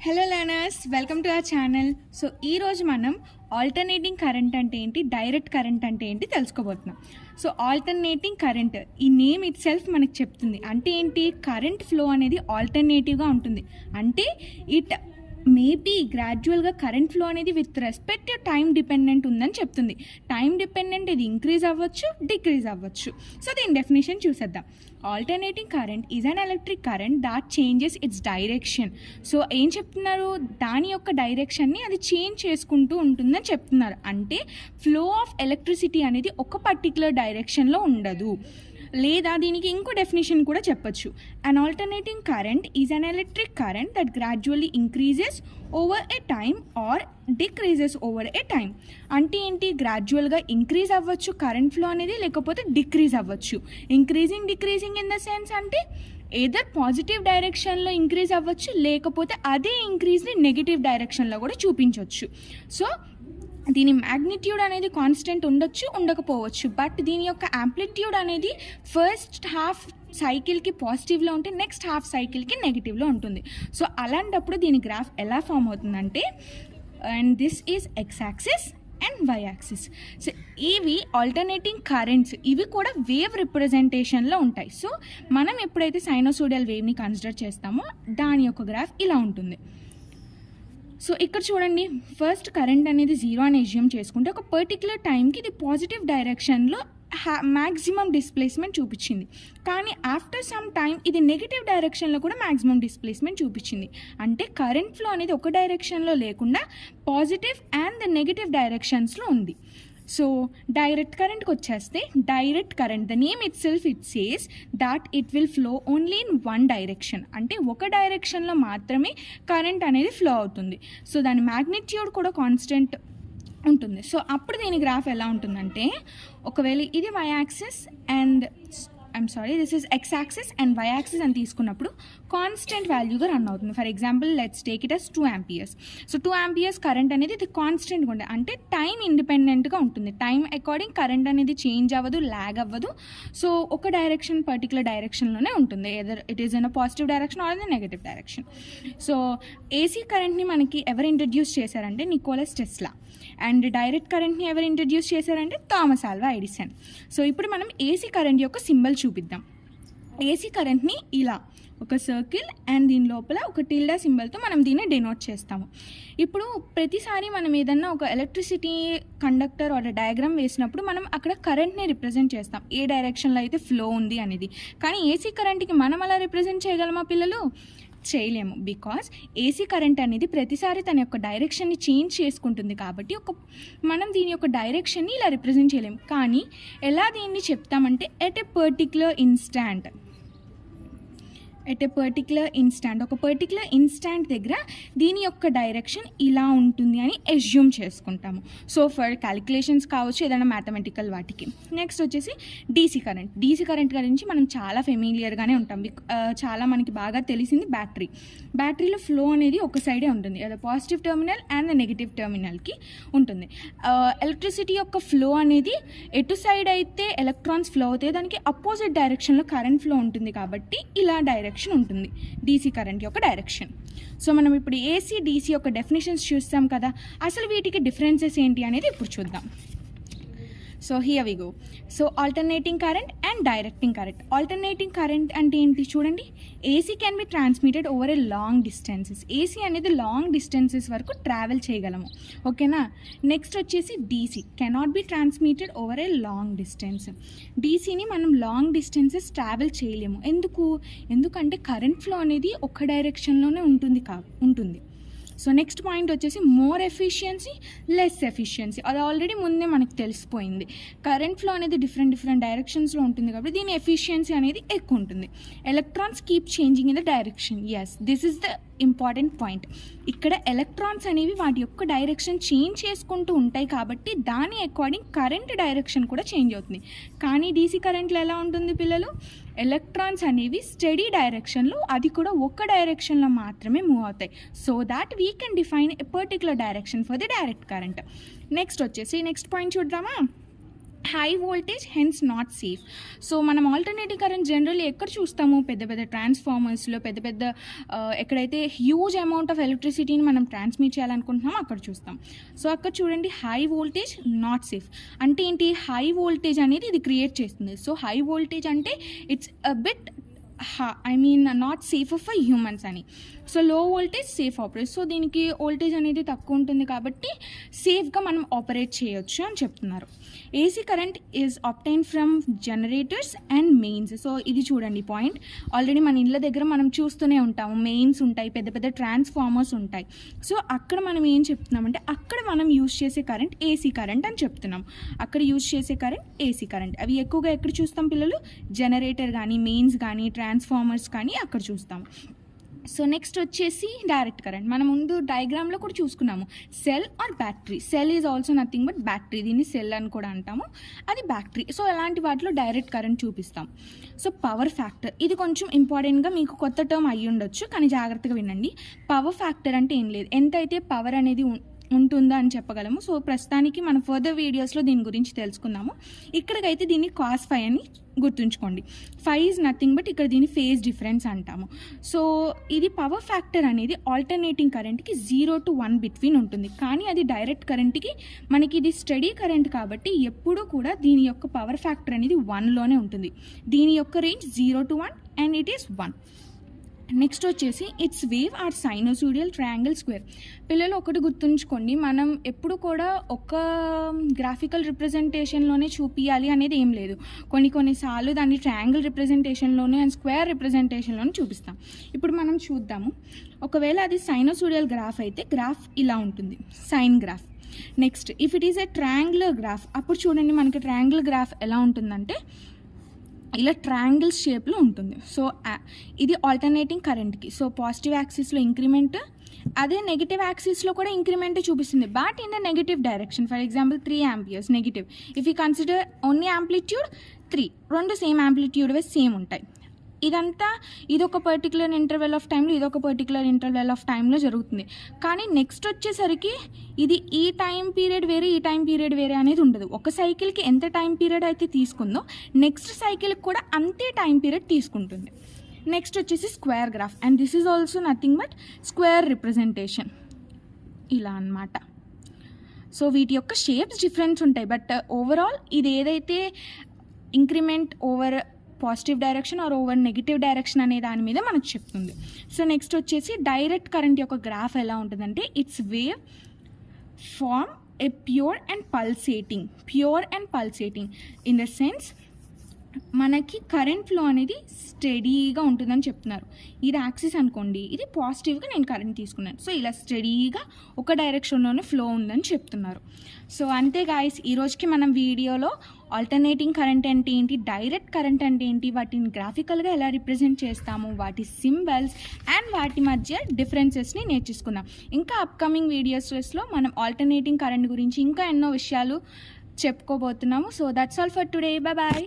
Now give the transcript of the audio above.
Hello learners, welcome to our channel. So ఈరోజు మనం alternating current అంటే ఏంటి, డైరెక్ట్ కరెంట్ అంటే ఏంటి తెలుసుకోబోతున్నాం. సో ఆల్టర్నేటింగ్ కరెంట్, ఈ నేమ్ ఇట్ సెల్ఫ్ మనకు చెప్తుంది. అంటే ఏంటి, కరెంట్ ఫ్లో అనేది ఆల్టర్నేటివ్గా ఉంటుంది. అంటే ఇట్ మేబీ గ్రాడ్యువల్గా కరెంట్ ఫ్లో అనేది విత్ రెస్పెక్ట్ టైం డిపెండెంట్ ఉందని చెప్తుంది. టైం డిపెండెంట్ ఇది ఇంక్రీజ్ అవ్వచ్చు, డిక్రీజ్ అవ్వచ్చు. సో దీని డెఫినేషన్ చూసేద్దాం. Alternating current is an electric current that changes it's direction. So ఏం చెప్తున్నారు, దాని యొక్క డైరెక్షన్ని అది చేంజ్ చేసుకుంటూ ఉంటుందని చెప్తున్నారు. అంటే ఫ్లో ఆఫ్ ఎలక్ట్రిసిటీ అనేది ఒక పర్టికులర్ డైరెక్షన్లో ఉండదు. లేదా దీనికి ఇంకో డెఫినేషన్ కూడా చెప్పచ్చు. An alternating current is an electric current that gradually increases over a time or decreases over a time. అంటే ఏంటి, గ్రాడ్యువల్గా ఇంక్రీజ్ అవ్వచ్చు కరెంట్ ఫ్లో అనేది, లేకపోతే డిక్రీజ్ అవ్వచ్చు. Increasing decreasing in the sense అంటే ఏదర్ పాజిటివ్ డైరెక్షన్లో ఇంక్రీజ్ అవ్వచ్చు, లేకపోతే అదే ఇంక్రీజ్ని నెగిటివ్ డైరెక్షన్లో కూడా చూపించవచ్చు. సో దీని మ్యాగ్నిట్యూడ్ అనేది కాన్స్టెంట్ ఉండొచ్చు, ఉండకపోవచ్చు. బట్ దీని యొక్క యాంప్లిట్యూడ్ అనేది ఫస్ట్ హాఫ్ సైకిల్కి పాజిటివ్లో ఉంటే నెక్స్ట్ హాఫ్ సైకిల్కి నెగిటివ్లో ఉంటుంది. సో అలాంటప్పుడు దీని గ్రాఫ్ ఎలా ఫామ్ అవుతుందంటే, and this is X axis and Y axis. So ఇవి ఆల్టర్నేటింగ్ కరెంట్స్, ఇవి కూడా వేవ్ రిప్రజెంటేషన్లో ఉంటాయి. సో మనం ఎప్పుడైతే సైనోసోడియల్ వేవ్ని కన్సిడర్ చేస్తామో దాని యొక్క గ్రాఫ్ ఇలా ఉంటుంది. సో ఇక్కడ చూడండి, ఫస్ట్ కరెంట్ అనేది 0 అని అజ్యూమ్ చేసుకుంటే ఒక పర్టికులర్ టైంకి ఇది పాజిటివ్ డైరెక్షన్లో మ్యాక్సిమం డిస్ప్లేస్మెంట్ చూపించింది. కానీ ఆఫ్టర్ సమ్ టైం ఇది నెగిటివ్ డైరెక్షన్లో కూడా మ్యాక్సిమం డిస్ప్లేస్మెంట్ చూపించింది. అంటే కరెంట్ ఫ్లో అనేది ఒక డైరెక్షన్లో లేకుండా పాజిటివ్ అండ్ నెగిటివ్ డైరెక్షన్స్లో ఉంది. సో డైరెక్ట్ కరెంట్కి వచ్చేస్తే, direct current the name it self it says that it will flow only in one direction. అంటే ఒక డైరెక్షన్లో మాత్రమే కరెంట్ అనేది ఫ్లో అవుతుంది. సో దాని మ్యాగ్నిట్యూడ్ కూడా కాన్స్టెంట్ ఉంటుంది. సో అప్పుడు దీని గ్రాఫ్ ఎలా ఉంటుందంటే, ఒకవేళ ఇది Y axis and this is X axis and Y axis అని తీసుకున్నప్పుడు కాన్స్టెంట్ వాల్యూగా రన్ అవుతుంది. For example let's take it as 2 amperes. So 2 amperes current అనేది ఇది కాన్స్టెంట్గా ఉంటుంది. అంటే టైం ఇండిపెండెంట్గా ఉంటుంది. టైం అకార్డింగ్ కరెంట్ అనేది చేంజ్ అవ్వదు, ల్యాగ్ అవ్వదు. సో ఒక డైరెక్షన్ పర్టికులర్ డైరెక్షన్లోనే ఉంటుంది. Either it is in a positive direction or in negative direction. So AC కరెంట్ని మనకి ఎవరు ఇంట్రడ్యూస్ చేశారంటే నికోలస్ టెస్లా. అండ్ డైరెక్ట్ కరెంట్ని ఎవరు ఇంట్రడ్యూస్ చేశారంటే థామస్ ఆల్వా ఎడిసన్. సో ఇప్పుడు మనం ఏసీ కరెంట్ యొక్క సింబల్ చూపిద్దాం. ఏసీ కరెంట్ని ఇలా ఒక సర్కిల్ అండ్ దీని లోపల ఒక టిల్డా సింబల్తో మనం దీన్ని డెనోట్ చేస్తాము. ఇప్పుడు ప్రతిసారి మనం ఏదన్నా ఒక ఎలక్ట్రిసిటీ కండక్టర్ ఆర్ డయాగ్రామ్ వేసినప్పుడు మనం అక్కడ కరెంట్ని రిప్రజెంట్ చేస్తాం, ఏ డైరెక్షన్లో అయితే ఫ్లో ఉంది అనేది. కానీ ఏసీ కరెంట్కి మనం అలా రిప్రజెంట్ చేయగలమా పిల్లలు? చేయలేము. బికాస్ ఏసీ కరెంట్ అనేది ప్రతిసారి తన యొక్క డైరెక్షన్ని చేంజ్ చేసుకుంటుంది. కాబట్టి మనం దీని యొక్క డైరెక్షన్ని ఇలా రిప్రజెంట్ చేయలేము. కానీ ఎలా దీన్ని చెప్తామంటే ఎట్ ఏ పర్టిక్యులర్ ఇన్స్టాంట్, ఒక పర్టికులర్ ఇన్స్టాంట్ దగ్గర దీని యొక్క డైరెక్షన్ ఇలా ఉంటుంది అని అజ్యూమ్ చేసుకుంటాము. సో ఫర్ క్యాలిక్యులేషన్స్ కావచ్చు, ఏదైనా మ్యాథమెటికల్ వాటికి. నెక్స్ట్ వచ్చేసి డీసీ కరెంట్ గురించి మనం చాలా ఫెమిలియర్గానే ఉంటాం. చాలా మనకి బాగా తెలిసింది బ్యాటరీలో ఫ్లో అనేది ఒక సైడే ఉంటుంది, అది పాజిటివ్ టెర్మినల్ అండ్ నెగిటివ్ టెర్మినల్కి ఉంటుంది. ఎలక్ట్రిసిటీ యొక్క ఫ్లో అనేది ఎటు సైడ్ అయితే ఎలక్ట్రాన్స్ ఫ్లో అవుతాయి దానికి అపోజిట్ డైరెక్షన్లో కరెంట్ ఫ్లో ఉంటుంది. కాబట్టి ఇలా డైరెక్షన్ ఉంటుంది డీసీ కరెంట్ యొక్క డైరెక్షన్. సో మనం ఇప్పుడు ఏసీ డీసీ యొక్క డెఫినేషన్స్ చూస్తాం కదా, అసలు వీటికి డిఫరెన్సెస్ ఏంటి అనేది ఇప్పుడు చూద్దాం. So here we go. So alternating current and directing current. Alternating current అంటే ఏంటి చూడండి, AC can be transmitted over a long distances. AC అనేది లాంగ్ డిస్టెన్సెస్ వరకు ట్రావెల్ చేయగలము, ఓకేనా. నెక్స్ట్ వచ్చేసి DC cannot be transmitted over a long distance. డీసీని మనం లాంగ్ డిస్టెన్సెస్ ట్రావెల్ చేయలేము. ఎందుకంటే కరెంట్ ఫ్లో అనేది ఒక డైరెక్షన్లోనే ఉంటుంది. సో నెక్స్ట్ పాయింట్ వచ్చేసి మోర్ ఎఫిషియన్సీ, లెస్ ఎఫిషియన్సీ. అది ఆల్రెడీ ముందే మనకు తెలిసిపోయింది. కరెంట్ ఫ్లో అనేది డిఫరెంట్ డైరెక్షన్స్లో ఉంటుంది కాబట్టి దీని ఎఫిషియన్సీ అనేది ఎక్కువ ఉంటుంది. Electrons keep changing in the direction. Yes, this is the important point. ఇక్కడ ఎలక్ట్రాన్స్ అనేవి వాటి యొక్క డైరెక్షన్ చేంజ్ చేసుకుంటూ ఉంటాయి కాబట్టి దాని అకార్డింగ్ కరెంట్ డైరెక్షన్ కూడా చేంజ్ అవుతుంది. కానీ డీసీ కరెంట్లో ఎలా ఉంటుంది పిల్లలు, ఎలక్ట్రాన్స్ అనేవి స్టడీ డైరెక్షన్లో, అది కూడా ఒక డైరెక్షన్లో మాత్రమే మూవ్ అవుతాయి. So that we can define a particular direction for the direct current. Next point చూద్దామా. High voltage hence not safe. So మనం ఆల్టర్నేటివ్ కరెంట్ జనరల్లీ ఎక్కడ చూస్తాము, పెద్ద పెద్ద ట్రాన్స్ఫార్మర్స్లో, పెద్ద పెద్ద ఎక్కడైతే హ్యూజ్ అమౌంట్ ఆఫ్ ఎలక్ట్రిసిటీని మనం ట్రాన్స్మిట్ చేయాలనుకుంటున్నామో అక్కడ చూస్తాం. సో అక్కడ చూడండి, హై వోల్టేజ్ నాట్ సేఫ్ అంటే ఏంటి, హై వోల్టేజ్ అనేది ఇది క్రియేట్ చేస్తుంది. సో హై వోల్టేజ్ అంటే it's a bit not safe for humans అని. సో లో వోల్టేజ్ సేఫ్ ఆపరేట్. సో దీనికి వోల్టేజ్ అనేది తక్కువ ఉంటుంది కాబట్టి సేఫ్గా మనం ఆపరేట్ చేయొచ్చు అని చెప్తున్నారు. AC current is obtain from generators and mains. So ఇది చూడండి పాయింట్, ఆల్రెడీ మన ఇళ్ళ దగ్గర మనం చూస్తూనే ఉంటాము, మెయిన్స్ ఉంటాయి, పెద్ద పెద్ద ట్రాన్స్ఫార్మర్స్ ఉంటాయి. సో అక్కడ మనం ఏం చెప్తున్నామంటే అక్కడ మనం యూజ్ చేసే కరెంట్ ఏసీ కరెంట్ అని చెప్తున్నాం. అక్కడ యూజ్ చేసే కరెంట్ ఏసీ కరెంట్. అవి ఎక్కువగా ఎక్కడ చూస్తాం పిల్లలు, జనరేటర్ కానీ, మెయిన్స్ కానీ, ట్రాన్స్ఫార్మర్స్ కానీ అక్కడ చూస్తాము. సో నెక్స్ట్ వచ్చేసి డైరెక్ట్ కరెంట్. మనం ముందు డయాగ్రామ్లో కూడా చూసుకున్నాము, cell or battery. Cell is also nothing but battery, దీన్ని సెల్ అని కూడా అంటాము, అది బ్యాటరీ. సో అలాంటి వాటిలో డైరెక్ట్ కరెంట్ చూపిస్తాం. సో పవర్ ఫ్యాక్టర్, ఇది కొంచెం ఇంపార్టెంట్గా మీకు కొత్త టర్మ్ అయ్యి ఉండొచ్చు, కానీ జాగ్రత్తగా వినండి. పవర్ ఫ్యాక్టర్ అంటే ఏం లేదు, ఎంతైతే పవర్ అనేది ఉంటుందా అని చెప్పగలము. సో ప్రస్తుతానికి మనం ఫర్దర్ వీడియోస్లో దీని గురించి తెలుసుకుందాము. ఇక్కడికైతే దీన్ని cos phi అని గుర్తుంచుకోండి. ఫై ఈజ్ నథింగ్ బట్ ఇక్కడ దీన్ని ఫేజ్ డిఫరెన్స్ అంటాము. సో ఇది పవర్ ఫ్యాక్టర్ అనేది ఆల్టర్నేటింగ్ కరెంట్కి 0 to 1 బిట్వీన్ ఉంటుంది, కానీ అది డైరెక్ట్ కరెంట్కి మనకి ఇది స్టడీ కరెంట్ కాబట్టి ఎప్పుడూ కూడా దీని యొక్క పవర్ ఫ్యాక్టర్ అనేది 1లోనే ఉంటుంది. దీని యొక్క range 0 to 1 and it is 1. Next వచ్చేసి it's wave or sinusoidal triangle square. పిల్లలు ఒకటి గుర్తుంచుకోండి, మనం ఎప్పుడు కూడా ఒక గ్రాఫికల్ రిప్రజెంటేషన్లోనే చూపించాలి అనేది ఏం లేదు. కొన్నిసార్లు దాన్ని ట్రయాంగిల్ రిప్రజెంటేషన్లోనే అండ్ స్క్వేర్ రిప్రజెంటేషన్లోనే చూపిస్తాం. ఇప్పుడు మనం చూద్దాము, ఒకవేళ అది సైనోసూడియల్ గ్రాఫ్ అయితే గ్రాఫ్ ఇలా ఉంటుంది, sine graph. Next if it is a triangular graph, అప్పుడు చూడండి మనకి ట్రయాంగిల్ గ్రాఫ్ ఎలా ఉంటుందంటే ఇలా ట్రయాంగిల్ షేప్లో ఉంటుంది. సో ఇది ఆల్టర్నేటింగ్ కరెంట్కి. సో పాజిటివ్ యాక్సిస్లో ఇంక్రిమెంట్, అదే నెగిటివ్ యాక్సిస్లో కూడా ఇంక్రిమెంట్ చూపిస్తుంది, but in the negative direction. For example 3 amperes negative. If you consider only amplitude 3, రెండు సేమ్ యాంప్లిట్యూడ్ వే సేమ్ ఉంటాయి. ఇదంతా ఇదొక పర్టికులర్ ఇంటర్వెల్ ఆఫ్ టైంలో, ఇదొక పర్టికులర్ ఇంటర్వెల్ ఆఫ్ టైంలో జరుగుతుంది. కానీ నెక్స్ట్ వచ్చేసరికి ఇది ఈ టైం పీరియడ్ వేరే, ఈ టైం పీరియడ్ వేరే అనేది ఉండదు. ఒక సైకిల్కి ఎంత టైం పీరియడ్ అయితే తీసుకుందో నెక్స్ట్ సైకిల్కి కూడా అంతే టైం పీరియడ్ తీసుకుంటుంది. నెక్స్ట్ వచ్చేసి square graph, and this is also nothing but square representation, ఇలా అన్నమాట. సో వీటి యొక్క షేప్స్ డిఫరెన్స్ ఉంటాయి, బట్ ఓవరాల్ ఇది ఏదైతే increment over positive direction or over negative direction అనే దాని మీద మనకు చెప్తుంది. సో నెక్స్ట్ వచ్చేసి డైరెక్ట్ కరెంట్ యొక్క గ్రాఫ్ ఎలా ఉంటుందంటే it's wave form a pure and pulsating in the sense మనకి కరెంట్ ఫ్లో అనేది స్టడీగా ఉంటుందని చెప్తున్నారు. ఇది యాక్సిస్ అనుకోండి, ఇది పాజిటివ్గా నేను కరెంట్ తీసుకున్నాను, సో ఇలా స్టడీగా ఒక డైరెక్షన్లోనే ఫ్లో ఉందని చెప్తున్నారు. సో అంతే గాయస్, ఈరోజుకి మనం వీడియోలో ఆల్టర్నేటింగ్ కరెంట్ అంటే ఏంటి, డైరెక్ట్ కరెంట్ అంటే ఏంటి, వాటిని గ్రాఫికల్గా ఎలా రిప్రజెంట్ చేస్తాము, వాటి సింబల్స్ అండ్ వాటి మధ్య డిఫరెన్సెస్ని నేర్చుకున్నాం. ఇంకా అప్కమింగ్ వీడియోస్లో మనం ఆల్టర్నేటింగ్ కరెంట్ గురించి ఇంకా ఎన్నో విషయాలు చెప్పుకోబోతున్నాము. So that's all for today, bye.